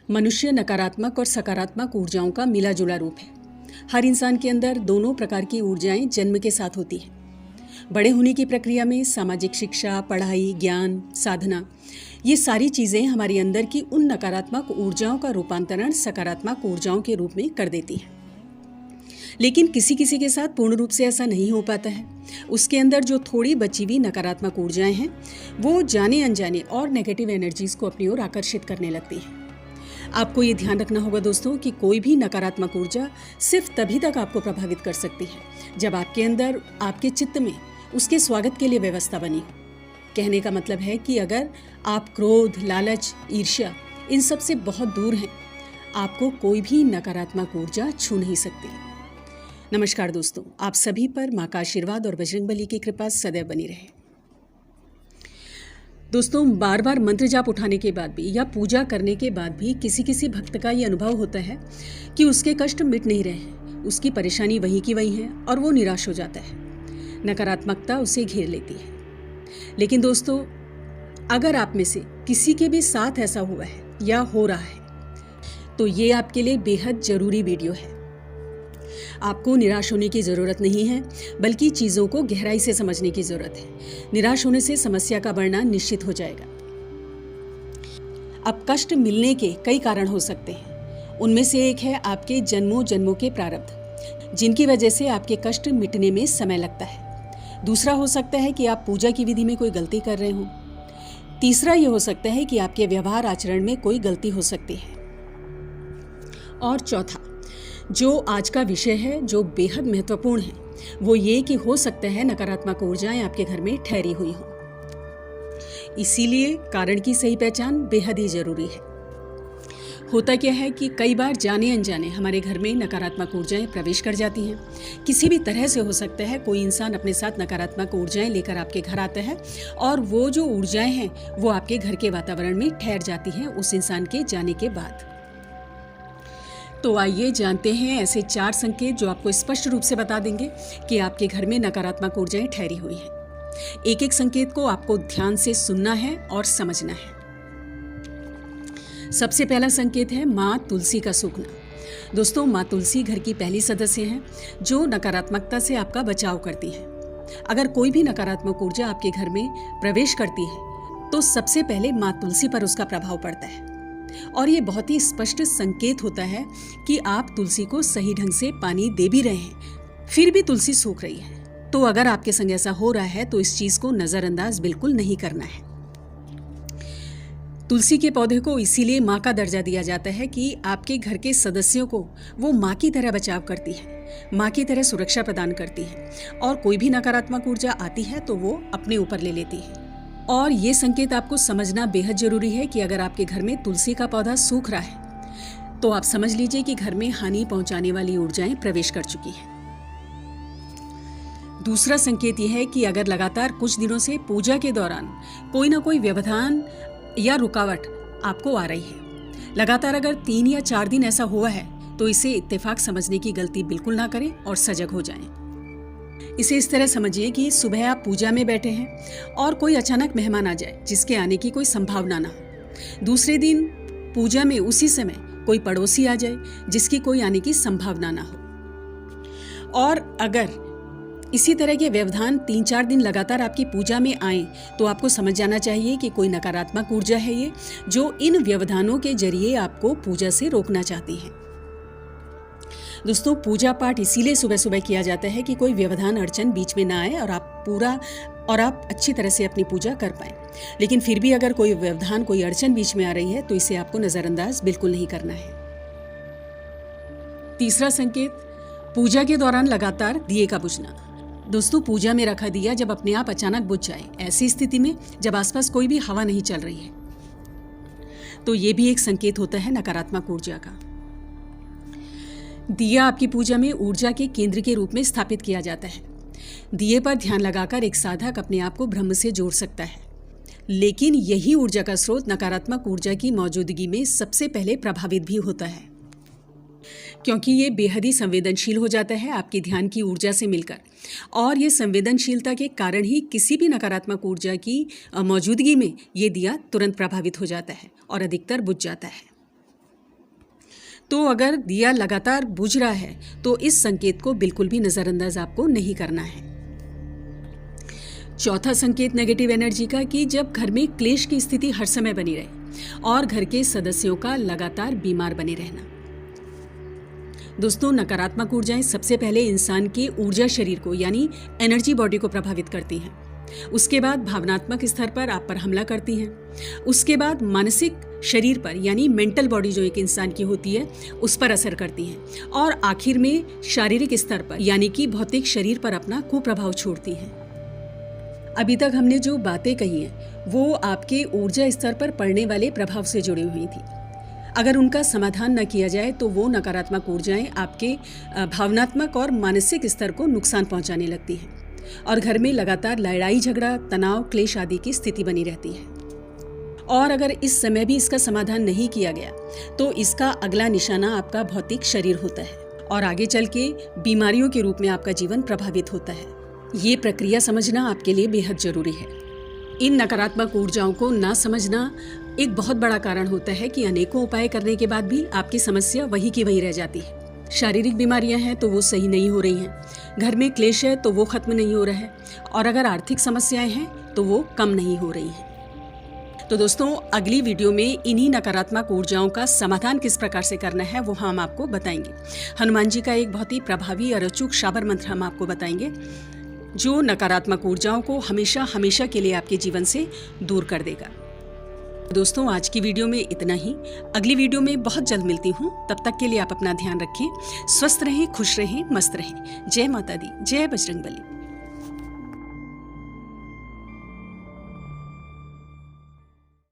मनुष्य नकारात्मक और सकारात्मक ऊर्जाओं का मिला जुला रूप है। हर इंसान के अंदर दोनों प्रकार की ऊर्जाएं जन्म के साथ होती हैं। बड़े होने की प्रक्रिया में सामाजिक शिक्षा, पढ़ाई, ज्ञान, साधना, ये सारी चीज़ें हमारे अंदर की उन नकारात्मक ऊर्जाओं का रूपांतरण सकारात्मक ऊर्जाओं के रूप में कर देती हैं। लेकिन किसी किसी के साथ पूर्ण रूप से ऐसा नहीं हो पाता है। उसके अंदर जो थोड़ी बची हुई नकारात्मक ऊर्जाएं हैं वो जाने अनजाने और नेगेटिव एनर्जीज को अपनी ओर आकर्षित करने लगती हैं। आपको ये ध्यान रखना होगा दोस्तों कि कोई भी नकारात्मक ऊर्जा सिर्फ तभी तक आपको प्रभावित कर सकती है जब आपके अंदर, आपके चित्त में उसके स्वागत के लिए व्यवस्था बनी हो। कहने का मतलब है कि अगर आप क्रोध, लालच, ईर्ष्या इन सब से बहुत दूर हैं, आपको कोई भी नकारात्मक ऊर्जा छू नहीं सकती। नमस्कार दोस्तों, आप सभी पर माँ का आशीर्वाद और बजरंगबली की कृपा सदैव बनी रहे। दोस्तों, बार बार मंत्र जाप उठाने के बाद भी या पूजा करने के बाद भी किसी किसी भक्त का ये अनुभव होता है कि उसके कष्ट मिट नहीं रहे हैं, उसकी परेशानी वहीं की वहीं है और वो निराश हो जाता है। नकारात्मकता उसे घेर लेती है। लेकिन दोस्तों, अगर आप में से किसी के भी साथ ऐसा हुआ है या हो रहा है तो ये आपके लिए बेहद जरूरी वीडियो है। आपको निराश होने की ज़रूरत नहीं है, बल्कि चीज़ों को गहराई से समझने की ज़रूरत है। निराश होने से समस्या का बढ़ना निश्चित हो जाएगा। अब कष्ट मिलने के कई कारण हो सकते हैं। उनमें से एक है आपके जन्मों जन्मों के प्रारब्ध, जिनकी वजह से आपके कष्ट मिटने में समय लगता है। दूसरा हो सकता है कि आप पूजा की विधि में कोई गलती कर रहे हो। तीसरा ये हो सकता है कि आपके व्यवहार आचरण में कोई गलती हो सकती है। और चौथा, जो आज का विषय है, जो बेहद महत्वपूर्ण है, वो ये कि हो सकता है नकारात्मक ऊर्जाएं आपके घर में ठहरी हुई हों। इसीलिए कारण की सही पहचान बेहद ही जरूरी है। होता क्या है कि कई बार जाने अनजाने हमारे घर में नकारात्मक ऊर्जाएं प्रवेश कर जाती हैं। किसी भी तरह से हो सकता है कोई इंसान अपने साथ नकारात्मक ऊर्जाएं लेकर आपके घर आता है और वो जो ऊर्जाएं हैं वो आपके घर के वातावरण में ठहर जाती हैं उस इंसान के जाने के बाद। तो आइए जानते हैं ऐसे 4 संकेत जो आपको स्पष्ट रूप से बता देंगे कि आपके घर में नकारात्मक ऊर्जाएं ठहरी हुई हैं। एक एक संकेत को आपको ध्यान से सुनना है और समझना है। सबसे पहला संकेत है माँ तुलसी का सूखना। दोस्तों, माँ तुलसी घर की पहली सदस्य हैं जो नकारात्मकता से आपका बचाव करती है। अगर कोई भी नकारात्मक ऊर्जा आपके घर में प्रवेश करती है तो सबसे पहले माँ तुलसी पर उसका प्रभाव पड़ता है। और ये बहुत ही स्पष्ट संकेत होता है कि आप तुलसी को सही ढंग से पानी दे भी रहे हैं, फिर भी तुलसी सूख रही है। तो अगर आपके संग ऐसा हो रहा है तो इस चीज को नजरअंदाज बिल्कुल नहीं करना है। तुलसी के पौधे को इसीलिए माँ का दर्जा दिया जाता है कि आपके घर के सदस्यों को वो माँ की तरह बचाव करती है, माँ की तरह सुरक्षा प्रदान करती है और कोई भी नकारात्मक ऊर्जा आती है तो वो अपने ऊपर ले लेती है। और ये संकेत आपको समझना बेहद जरूरी है कि अगर आपके घर में तुलसी का पौधा सूख रहा है तो आप समझ लीजिए कि घर में हानि पहुंचाने वाली ऊर्जाएं प्रवेश कर चुकी हैं। दूसरा संकेत यह है कि अगर लगातार कुछ दिनों से पूजा के दौरान कोई ना कोई व्यवधान या रुकावट आपको आ रही है, लगातार अगर 3 या 4 दिन ऐसा हुआ है तो इसे इत्तेफाक समझने की गलती बिल्कुल ना करें और सजग हो जाएं। इसे इस तरह समझिए कि सुबह आप पूजा में बैठे हैं और कोई अचानक मेहमान आ जाए जिसके आने की कोई संभावना ना हो। दूसरे दिन पूजा में उसी समय कोई पड़ोसी आ जाए जिसकी कोई आने की संभावना ना हो। और अगर इसी तरह के व्यवधान 3-4 दिन लगातार आपकी पूजा में आए तो आपको समझ जाना चाहिए कि कोई नकारात्मक ऊर्जा है ये जो इन व्यवधानों के जरिए आपको पूजा से रोकना चाहती है। दोस्तों, पूजा पाठ इसीलिए सुबह सुबह किया जाता है कि कोई व्यवधान अड़चन बीच में ना आए और आप अच्छी तरह से अपनी पूजा कर पाएं। लेकिन फिर भी अगर कोई व्यवधान, कोई अड़चन बीच में आ रही है तो इसे आपको नजरअंदाज बिल्कुल नहीं करना है। तीसरा संकेत, पूजा के दौरान लगातार दिए का बुझना। दोस्तों, पूजा में रखा दिया जब अपने आप अचानक बुझ जाए, ऐसी स्थिति में जब आसपास कोई भी हवा नहीं चल रही है, तो ये भी एक संकेत होता है नकारात्मक ऊर्जा का। दिया आपकी पूजा में ऊर्जा के केंद्र के रूप में स्थापित किया जाता है। दिए पर ध्यान लगाकर एक साधक अपने आप को ब्रह्म से जोड़ सकता है, लेकिन यही ऊर्जा का स्रोत नकारात्मक ऊर्जा की मौजूदगी में सबसे पहले प्रभावित भी होता है, क्योंकि ये बेहद ही संवेदनशील हो जाता है आपके ध्यान की ऊर्जा से मिलकर। और ये संवेदनशीलता के कारण ही किसी भी नकारात्मक ऊर्जा की मौजूदगी में ये दिया तुरंत प्रभावित हो जाता है और अधिकतर बुझ जाता है। तो अगर दिया लगातार बुझ रहा है तो इस संकेत को बिल्कुल भी नज़रअंदाज आपको नहीं करना है। चौथा संकेत नेगेटिव एनर्जी का कि जब घर में क्लेश की स्थिति हर समय बनी रहे और घर के सदस्यों का लगातार बीमार बने रहना। दोस्तों, नकारात्मक ऊर्जाएं सबसे पहले इंसान के ऊर्जा शरीर को यानी एनर्जी बॉडी को प्रभावित करती हैं। उसके बाद भावनात्मक स्तर पर आप पर हमला करती हैं। उसके बाद मानसिक शरीर पर यानी मेंटल बॉडी जो एक इंसान की होती है उस पर असर करती हैं और आखिर में शारीरिक स्तर पर यानी कि भौतिक शरीर पर अपना कुप्रभाव छोड़ती हैं। अभी तक हमने जो बातें कही हैं वो आपके ऊर्जा स्तर पर पड़ने वाले प्रभाव से जुड़ी हुई थी। अगर उनका समाधान न किया जाए तो वो नकारात्मक ऊर्जाएं आपके भावनात्मक और मानसिक स्तर को नुकसान पहुंचाने लगती हैं और घर में लगातार लड़ाई झगड़ा, तनाव, क्लेश आदि की स्थिति बनी रहती है। और अगर इस समय भी इसका समाधान नहीं किया गया तो इसका अगला निशाना आपका भौतिक शरीर होता है और आगे चल के बीमारियों के रूप में आपका जीवन प्रभावित होता है। ये प्रक्रिया समझना आपके लिए बेहद जरूरी है। इन नकारात्मक ऊर्जाओं को ना समझना एक बहुत बड़ा कारण होता है कि अनेकों उपाय करने के बाद भी आपकी समस्या वही की वही रह जाती है। शारीरिक बीमारियां हैं तो वो सही नहीं हो रही हैं, घर में क्लेश है तो वो खत्म नहीं हो रहा है और अगर आर्थिक समस्याएं हैं तो वो कम नहीं हो रही हैं। तो दोस्तों, अगली वीडियो में इन्हीं नकारात्मक ऊर्जाओं का समाधान किस प्रकार से करना है वो हम आपको बताएंगे। हनुमान जी का एक बहुत ही प्रभावी और अचूक शाबर मंत्र हम आपको बताएंगे जो नकारात्मक ऊर्जाओं को हमेशा हमेशा के लिए आपके जीवन से दूर कर देगा। दोस्तों, आज की वीडियो में इतना ही। अगली वीडियो में बहुत जल्द मिलती हूँ। तब तक के लिए आप अपना ध्यान रखें, स्वस्थ रहें, खुश रहें, मस्त रहें। जय माता दी, जय बजरंगबली।